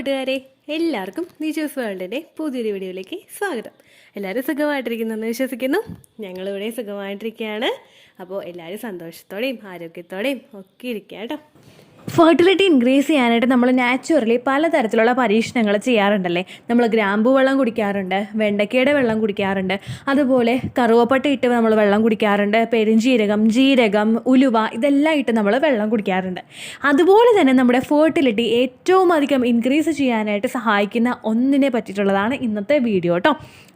കൂട്ടുകാരെ, എല്ലാവർക്കും നിജോസ് വേൾഡിൻ്റെ പുതിയൊരു വീഡിയോയിലേക്ക് സ്വാഗതം. എല്ലാവരും സുഖമായിട്ടിരിക്കുന്നെന്ന് വിശ്വസിക്കുന്നു. ഞങ്ങളിവിടെ സുഖമായിട്ടിരിക്കുകയാണ്. അപ്പോൾ എല്ലാവരും സന്തോഷത്തോടെയും ആരോഗ്യത്തോടെയും ഒക്കെ ഇരിക്കുക കേട്ടോ. ഫെർട്ടിലിറ്റി ഇൻക്രീസ് ചെയ്യാനായിട്ട് നമ്മൾ നാച്ചുറലി പലതരത്തിലുള്ള പരീക്ഷണങ്ങൾ ചെയ്യാറുണ്ടല്ലേ. നമ്മൾ ഗ്രാമ്പു വെള്ളം കുടിക്കാറുണ്ട്, വെണ്ടയ്ക്കയുടെ വെള്ളം കുടിക്കാറുണ്ട്, അതുപോലെ കറുവപ്പട്ട ഇട്ട് നമ്മൾ വെള്ളം കുടിക്കാറുണ്ട്, പെരിഞ്ജീരകം, ജീരകം, ഉലുവ ഇതെല്ലാം ഇട്ട് നമ്മൾ വെള്ളം കുടിക്കാറുണ്ട്. അതുപോലെ തന്നെ നമ്മുടെ ഫെർട്ടിലിറ്റി ഏറ്റവും അധികം ഇൻക്രീസ് ചെയ്യാനായിട്ട് സഹായിക്കുന്ന ഒന്നിനെ പറ്റിയിട്ടുള്ളതാണ് ഇന്നത്തെ വീഡിയോ കേട്ടോ.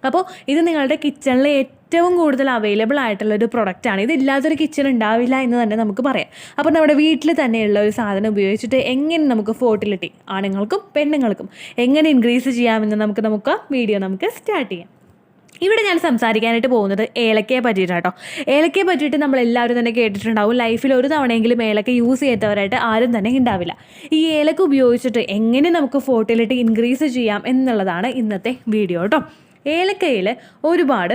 അപ്പോൾ ഇത് നിങ്ങളുടെ കിച്ചണിൽ ഏറ്റവും കൂടുതൽ അവൈലബിൾ ആയിട്ടുള്ളൊരു പ്രൊഡക്റ്റാണ്. ഇതില്ലാത്തൊരു കിച്ചൺ ഉണ്ടാവില്ല എന്ന് തന്നെ നമുക്ക് പറയാം. അപ്പോൾ നമ്മുടെ വീട്ടിൽ തന്നെയുള്ള ഒരു സാധനം ഉപയോഗിച്ചിട്ട് എങ്ങനെ നമുക്ക് ഫെർട്ടിലിറ്റി ആണുങ്ങൾക്കും പെണ്ണുങ്ങൾക്കും എങ്ങനെ ഇൻക്രീസ് ചെയ്യാമെന്ന് നമുക്ക് വീഡിയോ സ്റ്റാർട്ട് ചെയ്യാം. ഇവിടെ ഞാൻ സംസാരിക്കാനായിട്ട് പോകുന്നത് ഏലക്കയെ പറ്റിയിട്ടാട്ടോ. ഏലക്കയെ പറ്റിയിട്ട് നമ്മളെല്ലാവരും തന്നെ കേട്ടിട്ടുണ്ടാവും. ലൈഫിൽ ഒരു തവണയെങ്കിലും ഏലക്ക യൂസ് ചെയ്യാത്തവരായിട്ട് ആരും തന്നെ ഉണ്ടാവില്ല. ഈ ഏലക്ക ഉപയോഗിച്ചിട്ട് എങ്ങനെ നമുക്ക് ഫെർട്ടിലിറ്റി ഇൻക്രീസ് ചെയ്യാം എന്നുള്ളതാണ് ഇന്നത്തെ വീഡിയോ കേട്ടോ. ഏലക്കയിൽ ഒരുപാട്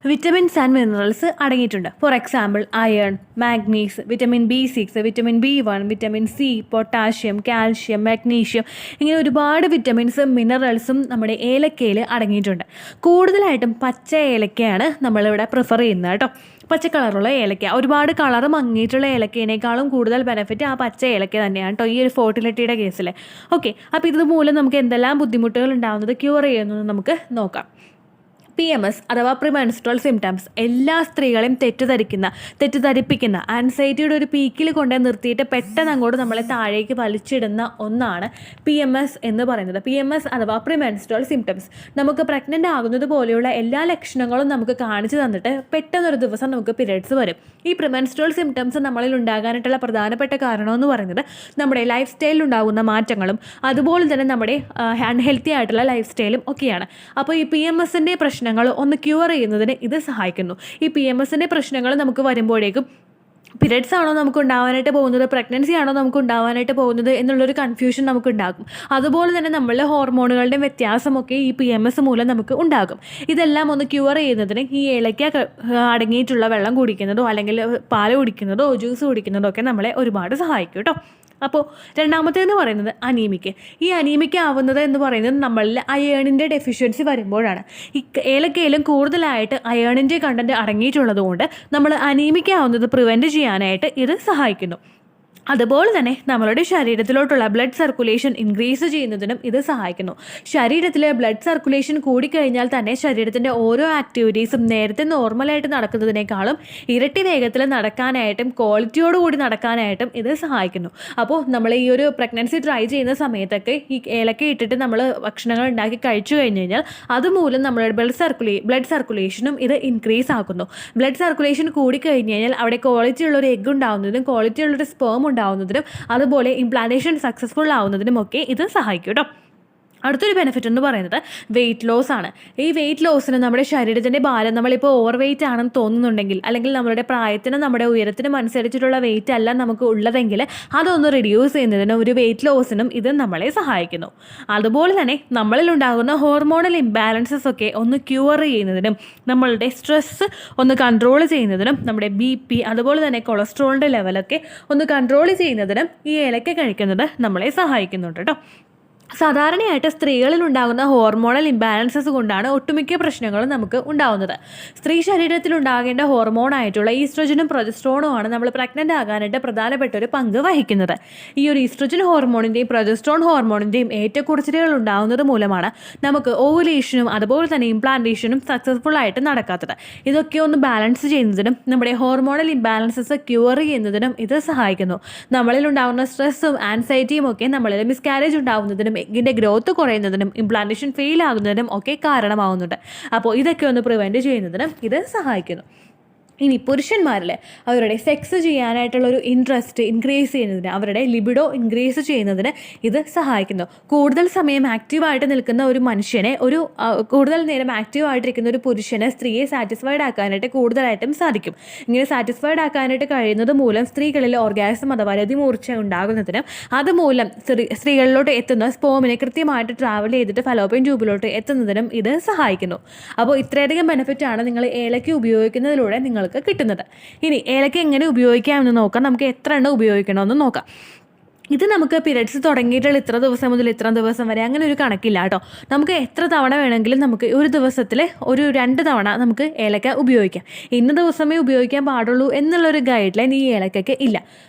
വിറ്റമിൻസ് ആൻഡ് മിനറൽസ് അടങ്ങിയിട്ടുണ്ട്. For example iron, മാഗ്നീസ്, vitamin B6, vitamin B1, vitamin C, potassium, calcium, magnesium, ഇങ്ങനെ ഒരുപാട് വിറ്റമിൻസും മിനറൽസും നമ്മുടെ ഏലക്കയിൽ അടങ്ങിയിട്ടുണ്ട്. കൂടുതലായിട്ടും പച്ച ഏലക്കയാണ് നമ്മളിവിടെ പ്രിഫർ ചെയ്യുന്നത് കേട്ടോ. പച്ച കളറുള്ള ഏലക്ക, ഒരുപാട് കളറ് മങ്ങിയിട്ടുള്ള ഏലക്കേനേക്കാളും കൂടുതൽ ബെനിഫിറ്റ് ആ പച്ച ഏലക്ക തന്നെയാണ് കേട്ടോ ഈ ഒരു ഫെർട്ടിലിറ്റിയുടെ കേസിൽ. ഓക്കെ, അപ്പോൾ ഇതുമൂലം നമുക്ക് എന്തെല്ലാം ബുദ്ധിമുട്ടുകൾ ഉണ്ടാകുന്നത് ക്യൂർ ചെയ്യുന്നത് നമുക്ക് നോക്കാം. PMS അഥവാ പ്രിമെൻസ്ട്രൽ സിംറ്റംസ് എല്ലാ സ്ത്രീകളെയും തെറ്റിദ്ധരിപ്പിക്കുന്ന ആൻസൈറ്റിയുടെ ഒരു പീക്കിൽ കൊണ്ടേ നിർത്തിയിട്ട് പെട്ടെന്ന് അങ്ങോട്ട് നമ്മളെ താഴേക്ക് വലിച്ചിടുന്ന ഒന്നാണ് PMS എന്ന് പറയുന്നത്. PMS അഥവാ പ്രിമെൻസ്ട്രൽ സിംറ്റംസ് നമുക്ക് പ്രഗ്നൻ്റ് ആകുന്നത് പോലെയുള്ള എല്ലാ ലക്ഷണങ്ങളും നമുക്ക് കാണിച്ചു തന്നിട്ട് പെട്ടെന്നൊരു ദിവസം നമുക്ക് പീരിയഡ്സ് വരും. ഈ പ്രിമെൻസ്ട്രൽ സിംറ്റംസ് നമ്മളിൽ ഉണ്ടാകാനായിട്ടുള്ള പ്രധാനപ്പെട്ട കാരണമെന്ന് പറയുന്നത് നമ്മുടെ ലൈഫ് സ്റ്റൈലിൽ ഉണ്ടാകുന്ന മാറ്റങ്ങളും അതുപോലെ തന്നെ നമ്മുടെ അൺഹെൽത്തി ആയിട്ടുള്ള ലൈഫ് സ്റ്റൈലും ഒക്കെയാണ്. അപ്പോൾ ഈ PMSൻ്റെ പ്രശ്നങ്ങൾ ഒന്ന് ക്യൂർ ചെയ്യുന്നതിന് ഇത് സഹായിക്കുന്നു. ഈ PMSൻ്റെ പ്രശ്നങ്ങൾ നമുക്ക് വരുമ്പോഴേക്കും പീരിയഡ്സ് ആണോ നമുക്ക് ഉണ്ടാവാനായിട്ട് പോകുന്നത്, പ്രഗ്നൻസി ആണോ നമുക്ക് ഉണ്ടാവാനായിട്ട് പോകുന്നത് എന്നുള്ളൊരു കൺഫ്യൂഷൻ നമുക്ക് ഉണ്ടാകും. അതുപോലെ തന്നെ നമ്മളുടെ ഹോർമോണുകളുടെ വ്യത്യാസമൊക്കെ ഈ PMS മൂലം നമുക്ക് ഉണ്ടാകും. ഇതെല്ലാം ഒന്ന് ക്യൂർ ചെയ്യുന്നതിന് ഈ ഏലക്ക അടങ്ങിയിട്ടുള്ള വെള്ളം കുടിക്കുന്നതോ അല്ലെങ്കിൽ പാല് കുടിക്കുന്നതോ ജ്യൂസ് കുടിക്കുന്നതോ ഒക്കെ നമ്മളെ ഒരുപാട് സഹായിക്കും കേട്ടോ. അപ്പോൾ രണ്ടാമത്തേന്ന് പറയുന്നത് അനീമിക്ക്. ഈ അനീമിക്ക് ആവുന്നത് എന്ന് പറയുന്നത് നമ്മളിൽ അയേണിൻ്റെ ഡെഫിഷ്യൻസി വരുമ്പോഴാണ്. ഈ ഏലക്കയിലും കൂടുതലായിട്ട് അയേണിൻ്റെ കണ്ടൻറ്റ് അടങ്ങിയിട്ടുള്ളത് കൊണ്ട് നമ്മൾ അനീമിക്ക് ആവുന്നത് പ്രിവെൻറ്റ് ചെയ്യാനായിട്ട് ഇത് സഹായിക്കുന്നു. അതുപോലെ തന്നെ നമ്മളുടെ ശരീരത്തിലോട്ടുള്ള ബ്ലഡ് സർക്കുലേഷൻ ഇൻക്രീസ് ചെയ്യുന്നതിനും ഇത് സഹായിക്കുന്നു. ശരീരത്തിലെ ബ്ലഡ് സർക്കുലേഷൻ കൂടിക്കഴിഞ്ഞാൽ തന്നെ ശരീരത്തിൻ്റെ ഓരോ ആക്ടിവിറ്റീസും നേരത്തെ നോർമലായിട്ട് നടക്കുന്നതിനേക്കാളും ഇരട്ടി വേഗത്തിൽ നടക്കാനായിട്ടും ക്വാളിറ്റിയോടുകൂടി നടക്കാനായിട്ടും ഇത് സഹായിക്കുന്നു. അപ്പോൾ നമ്മൾ ഈ ഒരു പ്രഗ്നൻസി ട്രൈ ചെയ്യുന്ന സമയത്തൊക്കെ ഈ ഏലക്ക ഇട്ടിട്ട് നമ്മൾ ഭക്ഷണങ്ങൾ ഉണ്ടാക്കി കഴിച്ചു കഴിഞ്ഞ് കഴിഞ്ഞാൽ അതുമൂലം നമ്മുടെ ബ്ലഡ് സർക്കുലേഷനും ഇത് ഇൻക്രീസ് ആക്കുന്നു. ബ്ലഡ് സർക്കുലേഷൻ കൂടിക്കഴിഞ്ഞ് കഴിഞ്ഞാൽ അവിടെ ക്വാളിറ്റി ഉള്ളൊരു എഗ് ഉണ്ടാകുന്നതിനും ക്വാളിറ്റി ഉള്ളൊരു സ്പേം ഉണ്ടാകുന്നതിനും അതുപോലെ ഇംപ്ലാന്റേഷൻ സക്സസ്ഫുൾ ആവുന്നതിനും ഒക്കെ ഇത് സഹായിക്കും കേട്ടോ. അടുത്തൊരു ബെനിഫിറ്റ് എന്ന് പറയുന്നത് വെയിറ്റ് ലോസ് ആണ്. ഈ വെയിറ്റ് ലോസിന് നമ്മുടെ ശരീരത്തിൻ്റെ ഭാരം നമ്മളിപ്പോൾ ഓവർ വെയിറ്റ് ആണെന്ന് തോന്നുന്നുണ്ടെങ്കിൽ അല്ലെങ്കിൽ നമ്മുടെ പ്രായത്തിനും നമ്മുടെ ഉയരത്തിനും അനുസരിച്ചിട്ടുള്ള വെയിറ്റ് അല്ല നമുക്ക് ഉള്ളതെങ്കിൽ അതൊന്ന് റിഡ്യൂസ് ചെയ്യുന്നതിനും ഒരു വെയിറ്റ് ലോസിനും ഇത് നമ്മളെ സഹായിക്കുന്നു. അതുപോലെ തന്നെ നമ്മളിലുണ്ടാകുന്ന ഹോർമോണൽ ഇംബാലൻസസ് ഒക്കെ ഒന്ന് ക്യൂർ ചെയ്യുന്നതിനും നമ്മളുടെ സ്ട്രെസ്സ് ഒന്ന് കൺട്രോൾ ചെയ്യുന്നതിനും നമ്മുടെ BP അതുപോലെ തന്നെ കൊളസ്ട്രോളിൻ്റെ ലെവലൊക്കെ ഒന്ന് കൺട്രോൾ ചെയ്യുന്നതിനും ഈ ഏലക്ക കഴിക്കുന്നത് നമ്മളെ സഹായിക്കുന്നുണ്ട് കേട്ടോ. സാധാരണയായിട്ട് സ്ത്രീകളിൽ ഉണ്ടാകുന്ന ഹോർമോണൽ ഇംബാലൻസസ് കൊണ്ടാണ് ഒട്ടുമിക്ക പ്രശ്നങ്ങളും നമുക്ക് ഉണ്ടാകുന്നത്. സ്ത്രീ ശരീരത്തിൽ ഉണ്ടാകേണ്ട ഹോർമോണായിട്ടുള്ള ഈസ്ട്രജനും പ്രൊജസ്ട്രോണും ആണ് നമ്മൾ പ്രഗ്നൻ്റ് ആകാനായിട്ട് പ്രധാനപ്പെട്ട ഒരു പങ്ക് വഹിക്കുന്നത്. ഈ ഒരു ഈസ്ട്രജൻ ഹോർമോണിൻ്റെയും പ്രൊജസ്ട്രോൺ ഹോർമോണിൻ്റെയും ഏറ്റക്കുറച്ചിലുകൾ ഉണ്ടാകുന്നത് മൂലമാണ് നമുക്ക് ഓവുലേഷനും അതുപോലെ തന്നെ ഇംപ്ലാന്റേഷനും സക്സസ്ഫുൾ ആയിട്ട് നടക്കാത്തത്. ഇതൊക്കെ ഒന്ന് ബാലൻസ് ചെയ്യുന്നതിനും നമ്മുടെ ഹോർമോണൽ ഇംബാലൻസസ് ക്യൂർ ചെയ്യുന്നതിനും ഇത് സഹായിക്കുന്നു. നമ്മളിൽ ഉണ്ടാകുന്ന സ്ട്രെസ്സും ആൻസൈറ്റിയും ഒക്കെ നമ്മളിൽ മിസ്കാരേജ് ഉണ്ടാകുന്നതിനും എഗ്ഗിൻ്റെ ഗ്രോത്ത് കുറയുന്നതിനും ഇംപ്ലാന്റേഷൻ ഫെയിൽ ആകുന്നതിനും ഒക്കെ കാരണമാവുന്നുണ്ട്. അപ്പോൾ ഇതൊക്കെ ഒന്ന് പ്രിവെൻറ്റ് ചെയ്യുന്നതിനും ഇത് സഹായിക്കുന്നു. ഇനി പുരുഷന്മാരിൽ അവരുടെ സെക്സ് ചെയ്യാനായിട്ടുള്ള ഒരു ഇൻട്രസ്റ്റ് ഇൻക്രീസ് ചെയ്യുന്നതിന് അവരുടെ ലിബിഡോ ഇൻക്രീസ് ചെയ്യുന്നതിന് ഇത് സഹായിക്കുന്നു. കൂടുതൽ സമയം ആക്റ്റീവായിട്ട് നിൽക്കുന്ന ഒരു മനുഷ്യനെ കൂടുതൽ നേരം ആക്റ്റീവായിട്ടിരിക്കുന്ന ഒരു പുരുഷനെ സ്ത്രീയെ സാറ്റിസ്ഫൈഡ് ആക്കാനായിട്ട് കൂടുതലായിട്ടും സാധിക്കും. ഇങ്ങനെ സാറ്റിസ്ഫൈഡ് ആക്കാനായിട്ട് കഴിയുന്നത് മൂലം സ്ത്രീകളിൽ ഓർഗാസം അഥവാ രതിമൂർച്ച ഉണ്ടാകുന്നതിനും അതുമൂലം സ്ത്രീകളിലോട്ട് എത്തുന്ന സ്പോമിനെ കൃത്യമായിട്ട് ട്രാവൽ ചെയ്തിട്ട് ഫലോപ്പിയൻ ട്യൂബിലോട്ട് എത്തുന്നതിനും ഇത് സഹായിക്കുന്നു. അപ്പോൾ ഇത്രയധികം ബെനിഫിറ്റാണ് നിങ്ങൾ ഏലക്ക ഉപയോഗിക്കുന്നതിലൂടെ നിങ്ങൾ കിട്ടുന്നത്. ഇനി ഏലക്ക എങ്ങനെ ഉപയോഗിക്കാമെന്ന് നോക്കാം. നമുക്ക് എത്ര എണ്ണം ഉപയോഗിക്കണമെന്ന് നോക്കാം. ഇത് നമുക്ക് പീരിയഡ്സ് തുടങ്ങിയിട്ടുള്ള ഇത്ര ദിവസം മുതൽ ഇത്ര ദിവസം വരെ അങ്ങനെ ഒരു കണക്കില്ല കേട്ടോ. നമുക്ക് എത്ര തവണ വേണമെങ്കിലും നമുക്ക് ഒരു ദിവസത്തിൽ ഒരു 2 തവണ നമുക്ക് ഏലക്ക ഉപയോഗിക്കാം. ഇന്ന ദിവസമേ ഉപയോഗിക്കാൻ പാടുള്ളൂ എന്നുള്ളൊരു ഗൈഡ് ലൈൻ ഈ ഏലക്കയ്ക്ക് ഇല്ല.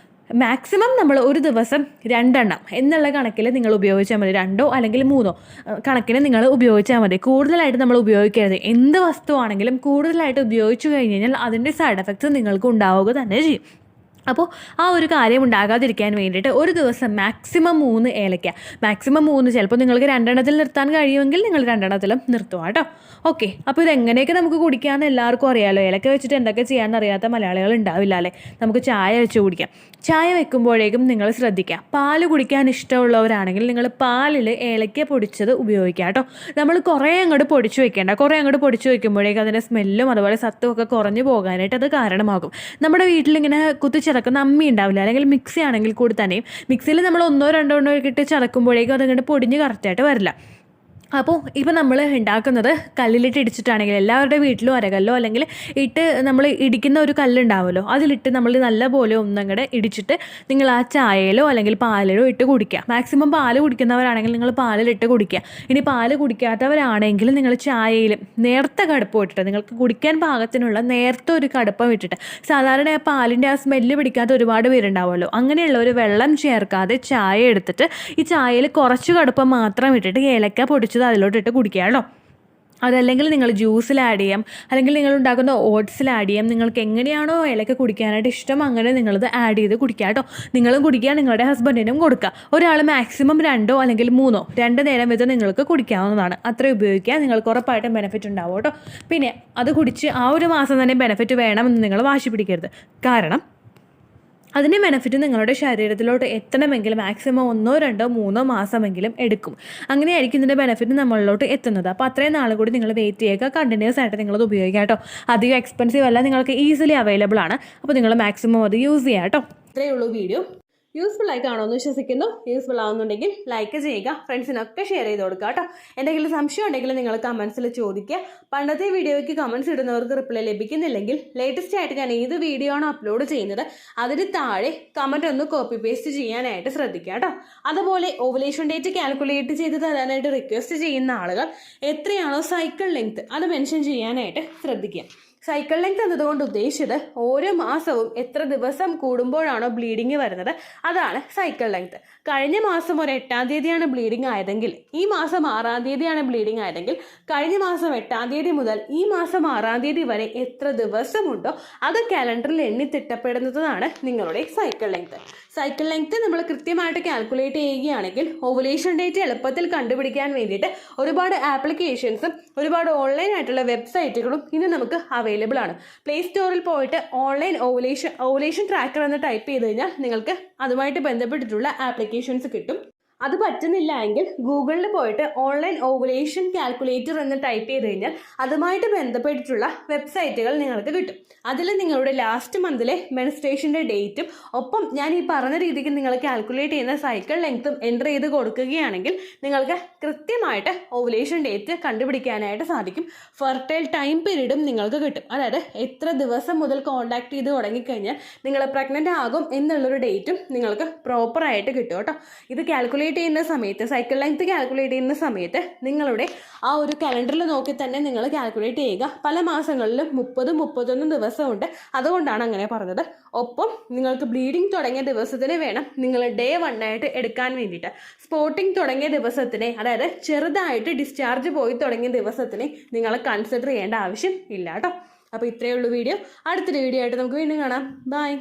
മാക്സിമം നമ്മൾ ഒരു ദിവസം 2 എണ്ണം എന്നുള്ള കണക്കിൽ നിങ്ങൾ ഉപയോഗിച്ചാൽ മതി. 2 അല്ലെങ്കിൽ 3 കണക്കിന് നിങ്ങൾ ഉപയോഗിച്ചാൽ മതി. കൂടുതലായിട്ട് നമ്മൾ ഉപയോഗിക്കരുത്. എന്ത് വസ്തുവാണെങ്കിലും കൂടുതലായിട്ട് ഉപയോഗിച്ചു കഴിഞ്ഞ് കഴിഞ്ഞാൽ അതിൻ്റെ സൈഡ് എഫക്ട്സ് നിങ്ങൾക്ക് ഉണ്ടാവുക തന്നെ ചെയ്യും. അപ്പോൾ ആ ഒരു കാര്യം ഉണ്ടാകാതിരിക്കാൻ വേണ്ടിയിട്ട് ഒരു ദിവസം മാക്സിമം 3 ഏലക്ക, മാക്സിമം 3, ചിലപ്പോൾ നിങ്ങൾക്ക് 2 എണ്ണത്തിൽ നിർത്താൻ കഴിയുമെങ്കിൽ നിങ്ങൾ 2 എണ്ണത്തിലും നിർത്തുക കേട്ടോ. ഓക്കെ, അപ്പോൾ ഇതെങ്ങനെയൊക്കെ നമുക്ക് കുടിക്കാമെന്ന് എല്ലാവർക്കും അറിയാമല്ലോ. ഏലക്ക വെച്ചിട്ട് എന്തൊക്കെ ചെയ്യാമെന്ന് അറിയാത്ത മലയാളികൾ ഉണ്ടാവില്ല അല്ലേ. നമുക്ക് ചായ വെച്ച് കുടിക്കാം. ചായ വെക്കുമ്പോഴേക്കും നിങ്ങൾ ശ്രദ്ധിക്കുക, പാല് കുടിക്കാൻ ഇഷ്ടമുള്ളവരാണെങ്കിൽ നിങ്ങൾ പാലിൽ ഏലക്ക പൊടിച്ചത് ഉപയോഗിക്കുക കേട്ടോ. നമ്മൾ കുറേ അങ്ങോട്ട് പൊടിച്ച് വെക്കേണ്ട. കുറേ അങ്ങോട്ട് പൊടിച്ച് വെക്കുമ്പോഴേക്കും അതിൻ്റെ സ്മെല്ലും അതുപോലെ സത്തും ഒക്കെ കുറഞ്ഞു പോകാനായിട്ട് അത് കാരണമാകും. നമ്മുടെ വീട്ടിലിങ്ങനെ ചതക്കുന്ന അമ്മി ഉണ്ടാവില്ല, അല്ലെങ്കിൽ മിക്സി ആണെങ്കിൽ കൂടി തന്നെയും മിക്സിയിൽ നമ്മൾ 1-2 ഇട്ട് ചതക്കുമ്പോഴേക്കും അതങ്ങോട്ട് പൊടിഞ്ഞ് കറക്റ്റായിട്ട് വരില്ല. അപ്പോൾ ഇപ്പോൾ നമ്മൾ ഉണ്ടാക്കുന്നത് കല്ലിലിട്ട് ഇടിച്ചിട്ടാണെങ്കിൽ എല്ലാവരുടെ വീട്ടിലും അരകല്ലോ അല്ലെങ്കിൽ ഇട്ട് നമ്മൾ ഇടിക്കുന്ന ഒരു കല്ലുണ്ടാവുമല്ലോ, അതിലിട്ട് നമ്മൾ നല്ലപോലെ ഒന്നങ്ങടെ ഇടിച്ചിട്ട് നിങ്ങൾ ആ ചായയിലോ അല്ലെങ്കിൽ പാലിലോ ഇട്ട് കുടിക്കുക. മാക്സിമം പാല് കുടിക്കുന്നവരാണെങ്കിൽ നിങ്ങൾ പാലിലിട്ട് കുടിക്കുക. ഇനി പാല് കുടിക്കാത്തവരാണെങ്കിൽ നിങ്ങൾ ചായയിൽ നേർത്ത കടുപ്പം ഇട്ടിട്ട്, നിങ്ങൾക്ക് കുടിക്കാൻ പാകത്തിനുള്ള നേർത്ത ഒരു കടുപ്പം ഇട്ടിട്ട്, സാധാരണ ആ പാലിൻ്റെ ആ സ്മെല്ല് പിടിക്കാത്ത ഒരുപാട് പേരുണ്ടാവുമല്ലോ, അങ്ങനെയുള്ള ഒരു വെള്ളം ചേർക്കാതെ ചായ എടുത്തിട്ട് ഈ ചായയിൽ കുറച്ച് കടുപ്പം മാത്രം ഇട്ടിട്ട് ഏലക്ക പൊടിച്ചത് അതിലോട്ടിട്ട് കുടിക്കുക കേട്ടോ. അതല്ലെങ്കിൽ നിങ്ങൾ ജ്യൂസിൽ ആഡ് ചെയ്യാം, അല്ലെങ്കിൽ നിങ്ങൾ ഉണ്ടാക്കുന്ന ഓട്സിൽ ആഡ് ചെയ്യാം. നിങ്ങൾക്ക് എങ്ങനെയാണോ ഏലക്ക കുടിക്കാനായിട്ട് ഇഷ്ടം അങ്ങനെ നിങ്ങളത് ആഡ് ചെയ്ത് കുടിക്കുക കേട്ടോ. നിങ്ങളും കുടിക്കുക, നിങ്ങളുടെ ഹസ്ബൻഡിനും കൊടുക്കുക. ഒരാൾ മാക്സിമം 2 അല്ലെങ്കിൽ 3 2 നേരം വെച്ച് നിങ്ങൾക്ക് കുടിക്കാവുന്നതാണ്. അത്രയും ഉപയോഗിക്കുക, നിങ്ങൾക്ക് ഉറപ്പായിട്ടും ബെനിഫിറ്റ് ഉണ്ടാവും കേട്ടോ. പിന്നെ അത് കുടിച്ച് ആ ഒരു മാസം തന്നെ ബെനിഫിറ്റ് വേണമെന്ന് നിങ്ങൾ വാശി പിടിക്കരുത്. കാരണം അതിൻ്റെ ബെനിഫിറ്റ് നിങ്ങളുടെ ശരീരത്തിലോട്ട് എത്തണമെങ്കിൽ മാക്സിമം 1-2-3 മാസമെങ്കിലും എടുക്കും. അങ്ങനെയായിരിക്കും ഇതിൻ്റെ ബെനിഫിറ്റ് നമ്മളിലോട്ട് എത്തുന്നത്. അപ്പോൾ അത്രയും നാളും കൂടി നിങ്ങൾ വെയിറ്റ് ചെയ്യുക, കണ്ടിന്യൂസ് ആയിട്ട് നിങ്ങളത് ഉപയോഗിക്കുക കേട്ടോ. അധികം എക്സ്പെൻസീവ് അല്ല, നിങ്ങൾക്ക് ഈസിലി അവൈലബിൾ ആണ്. അപ്പോൾ നിങ്ങൾ മാക്സിമം അത് യൂസ് ചെയ്യുക കേട്ടോ. ഇത്രയേ ഉള്ളൂ വീഡിയോ. യൂസ്ഫുൾ ആയി കാണുമെന്ന് വിശ്വസിക്കുന്നു. യൂസ്ഫുൾ ആവുന്നുണ്ടെങ്കിൽ ലൈക്ക് ചെയ്യുക, ഫ്രണ്ട്സിനൊക്കെ ഷെയർ ചെയ്ത് കൊടുക്കുക കേട്ടോ. എന്തെങ്കിലും സംശയം ഉണ്ടെങ്കിൽ നിങ്ങൾ കമൻസിൽ ചോദിക്കുക. പണ്ടത്തെ വീഡിയോയ്ക്ക് കമൻസ് ഇടുന്നവർക്ക് റിപ്ലൈ ലഭിക്കുന്നില്ലെങ്കിൽ ലേറ്റസ്റ്റ് ആയിട്ട് ഞാൻ ഏത് വീഡിയോ ആണോ അപ്ലോഡ് ചെയ്യുന്നത് അതിന് താഴെ കമൻറ്റ് ഒന്ന് കോപ്പി പേസ്റ്റ് ചെയ്യാനായിട്ട് ശ്രദ്ധിക്കുക കേട്ടോ. അതുപോലെ ഓവുലേഷൻ ഡേറ്റ് കാൽക്കുലേറ്റ് ചെയ്ത് തരാനായിട്ട് റിക്വസ്റ്റ് ചെയ്യുന്ന ആളുകൾ എത്രയാണോ സൈക്കിൾ ലെങ്ത് അത് മെൻഷൻ ചെയ്യാനായിട്ട് ശ്രദ്ധിക്കുക. സൈക്കിൾ ലെങ്ത് എന്നതുകൊണ്ട് ഉദ്ദേശിച്ചത് ഓരോ മാസവും എത്ര ദിവസം കൂടുമ്പോഴാണോ ബ്ലീഡിങ് വരുന്നത് അതാണ് സൈക്കിൾ ലെങ്ത്. കഴിഞ്ഞ മാസം ഒരു 8-ാം തീയതിയാണ് ബ്ലീഡിങ് ആയതെങ്കിൽ ഈ മാസം 6-ാം തീയതിയാണ് ബ്ലീഡിങ് ആയതെങ്കിൽ കഴിഞ്ഞ മാസം 8-ാം തീയതി മുതൽ ഈ മാസം 6-ാം തീയതി വരെ എത്ര ദിവസമുണ്ടോ അത് കാലണ്ടറിൽ എണ്ണി തിട്ടപ്പെടുന്നതാണ് നിങ്ങളുടെ സൈക്കിൾ ലെങ്ത്. സൈക്കിൾ ലെങ്ത് നമ്മൾ കൃത്യമായിട്ട് കാൽക്കുലേറ്റ് ചെയ്യുകയാണെങ്കിൽ ഓവുലേഷൻ ഡേറ്റ് എളുപ്പത്തിൽ കണ്ടുപിടിക്കാൻ വേണ്ടിയിട്ട് ഒരുപാട് ആപ്ലിക്കേഷൻസും ഒരുപാട് ഓൺലൈൻ ആയിട്ടുള്ള വെബ്സൈറ്റുകളും ഇന്ന് നമുക്ക് അവൈലബിൾ ആണ്. പ്ലേ സ്റ്റോറിൽ പോയിട്ട് ഓൺലൈൻ ഓവുലേഷൻ ട്രാക്കർ എന്ന് ടൈപ്പ് ചെയ്ത് കഴിഞ്ഞാൽ നിങ്ങൾക്ക് അതുമായിട്ട് ബന്ധപ്പെട്ടിട്ടുള്ള ആപ്ലിക്കേഷൻസ് കിട്ടും. അത് പറ്റുന്നില്ല എങ്കിൽ ഗൂഗിളിൽ പോയിട്ട് ഓൺലൈൻ ഓവുലേഷൻ കാൽക്കുലേറ്റർ എന്ന് ടൈപ്പ് ചെയ്ത് കഴിഞ്ഞാൽ അതുമായിട്ട് ബന്ധപ്പെട്ടിട്ടുള്ള വെബ്സൈറ്റുകൾ നിങ്ങൾക്ക് കിട്ടും. അതിൽ നിങ്ങളുടെ ലാസ്റ്റ് മന്തിലെ മെൻസ്ട്രേഷൻ്റെ ഡേറ്റും ഒപ്പം ഞാൻ ഈ പറഞ്ഞ രീതിക്ക് നിങ്ങൾ കാൽക്കുലേറ്റ് ചെയ്യുന്ന സൈക്കിൾ ലെങ്ത്തും എൻ്റർ ചെയ്ത് കൊടുക്കുകയാണെങ്കിൽ നിങ്ങൾക്ക് കൃത്യമായിട്ട് ഓവുലേഷൻ ഡേറ്റ് കണ്ടുപിടിക്കാനായിട്ട് സാധിക്കും. ഫെർട്ടൈൽ ടൈം പീരീഡും നിങ്ങൾക്ക് കിട്ടും. അതായത് എത്ര ദിവസം മുതൽ കോൺടാക്ട് ചെയ്ത് തുടങ്ങിക്കഴിഞ്ഞാൽ നിങ്ങൾ പ്രഗ്നൻ്റ് ആകും എന്നുള്ളൊരു ഡേറ്റും നിങ്ങൾക്ക് പ്രോപ്പറായിട്ട് കിട്ടും കേട്ടോ. ഇത് കാൽക്കുലേറ്റ് ചെയ്യുന്ന സമയത്ത് സൈക്കിൾ ലെങ്ത് കാൽക്കുലേറ്റ് ചെയ്യുന്ന സമയത്ത് നിങ്ങളുടെ ആ ഒരു കലണ്ടറിൽ നോക്കി തന്നെ നിങ്ങൾ കാൽക്കുലേറ്റ് ചെയ്യുക. പല മാസങ്ങളിലും 30-31 ദിവസമുണ്ട്, അതുകൊണ്ടാണ് അങ്ങനെ പറഞ്ഞത്. ഒപ്പം നിങ്ങൾക്ക് ബ്ലീഡിങ് തുടങ്ങിയ ദിവസത്തിന് വേണം നിങ്ങൾ ഡേ 1 ആയിട്ട് എടുക്കാൻ വേണ്ടിയിട്ട്. സ്പോട്ടിങ് തുടങ്ങിയ ദിവസത്തിനെ, അതായത് ചെറുതായിട്ട് ഡിസ്ചാർജ് പോയി തുടങ്ങിയ ദിവസത്തിനെ നിങ്ങൾ കൺസിഡർ ചെയ്യേണ്ട ആവശ്യം ഇല്ല കേട്ടോ. അപ്പോൾ ഇത്രയേ ഉള്ളൂ വീഡിയോ. അടുത്തൊരു വീഡിയോ ആയിട്ട് നമുക്ക് വീണ്ടും കാണാം. ബൈ.